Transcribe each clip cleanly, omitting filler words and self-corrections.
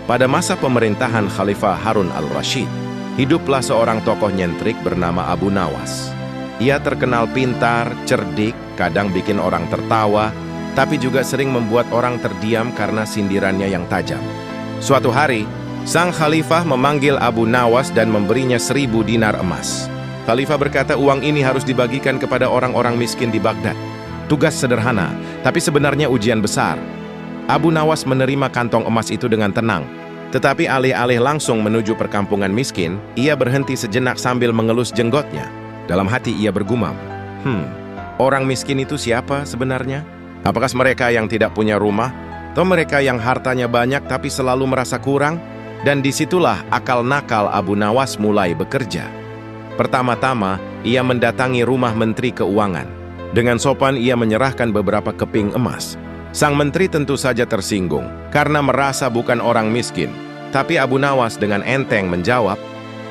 Pada masa pemerintahan Khalifah Harun al-Rashid, hiduplah seorang tokoh nyentrik bernama Abu Nawas. Ia terkenal pintar, cerdik, kadang bikin orang tertawa, tapi juga sering membuat orang terdiam karena sindirannya yang tajam. Suatu hari, sang khalifah memanggil Abu Nawas dan memberinya 1000 dinar emas. Khalifah berkata uang ini harus dibagikan kepada orang-orang miskin di Baghdad. Tugas sederhana, tapi sebenarnya ujian besar. Abu Nawas menerima kantong emas itu dengan tenang. Tetapi alih-alih langsung menuju perkampungan miskin, ia berhenti sejenak sambil mengelus jenggotnya. Dalam hati ia bergumam, orang miskin itu siapa sebenarnya? Apakah mereka yang tidak punya rumah? Atau mereka yang hartanya banyak tapi selalu merasa kurang? Dan disitulah akal nakal Abu Nawas mulai bekerja. Pertama-tama, ia mendatangi rumah Menteri Keuangan. Dengan sopan ia menyerahkan beberapa keping emas. Sang menteri tentu saja tersinggung karena merasa bukan orang miskin. Tapi Abu Nawas dengan enteng menjawab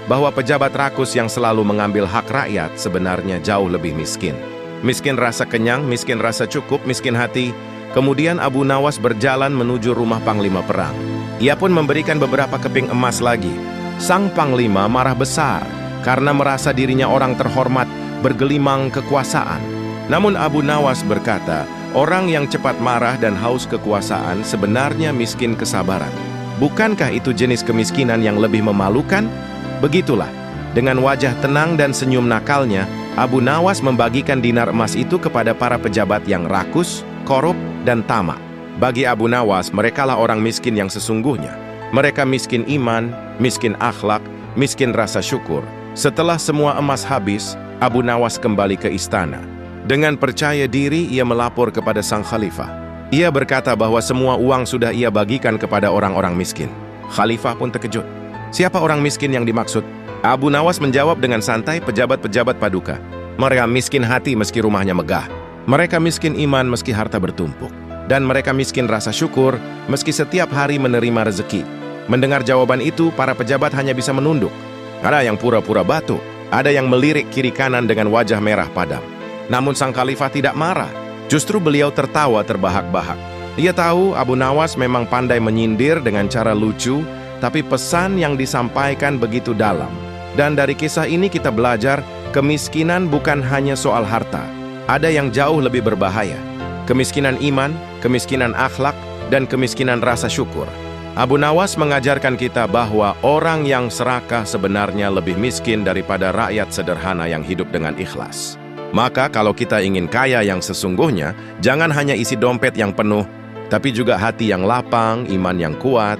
bahwa pejabat rakus yang selalu mengambil hak rakyat sebenarnya jauh lebih miskin. Miskin rasa kenyang, miskin rasa cukup, miskin hati. Kemudian Abu Nawas berjalan menuju rumah Panglima Perang. Ia pun memberikan beberapa keping emas lagi. Sang Panglima marah besar karena merasa dirinya orang terhormat bergelimang kekuasaan. Namun Abu Nawas berkata, orang yang cepat marah dan haus kekuasaan sebenarnya miskin kesabaran. Bukankah itu jenis kemiskinan yang lebih memalukan? Begitulah, dengan wajah tenang dan senyum nakalnya, Abu Nawas membagikan dinar emas itu kepada para pejabat yang rakus, korup, dan tamak. Bagi Abu Nawas, merekalah orang miskin yang sesungguhnya. Mereka miskin iman, miskin akhlak, miskin rasa syukur. Setelah semua emas habis, Abu Nawas kembali ke istana. Dengan percaya diri, ia melapor kepada sang khalifah. Ia berkata bahwa semua uang sudah ia bagikan kepada orang-orang miskin. Khalifah pun terkejut. Siapa orang miskin yang dimaksud? Abu Nawas menjawab dengan santai, pejabat-pejabat paduka. Mereka miskin hati meski rumahnya megah. Mereka miskin iman meski harta bertumpuk. Dan mereka miskin rasa syukur meski setiap hari menerima rezeki. Mendengar jawaban itu, para pejabat hanya bisa menunduk. Ada yang pura-pura batu, ada yang melirik kiri kanan dengan wajah merah padam. Namun sang khalifah tidak marah. Justru beliau tertawa terbahak-bahak. Ia tahu Abu Nawas memang pandai menyindir dengan cara lucu, tapi pesan yang disampaikan begitu dalam. Dan dari kisah ini kita belajar, kemiskinan bukan hanya soal harta. Ada yang jauh lebih berbahaya. Kemiskinan iman, kemiskinan akhlak, dan kemiskinan rasa syukur. Abu Nawas mengajarkan kita bahwa orang yang serakah sebenarnya lebih miskin daripada rakyat sederhana yang hidup dengan ikhlas. Maka kalau kita ingin kaya yang sesungguhnya, jangan hanya isi dompet yang penuh, tapi juga hati yang lapang, iman yang kuat,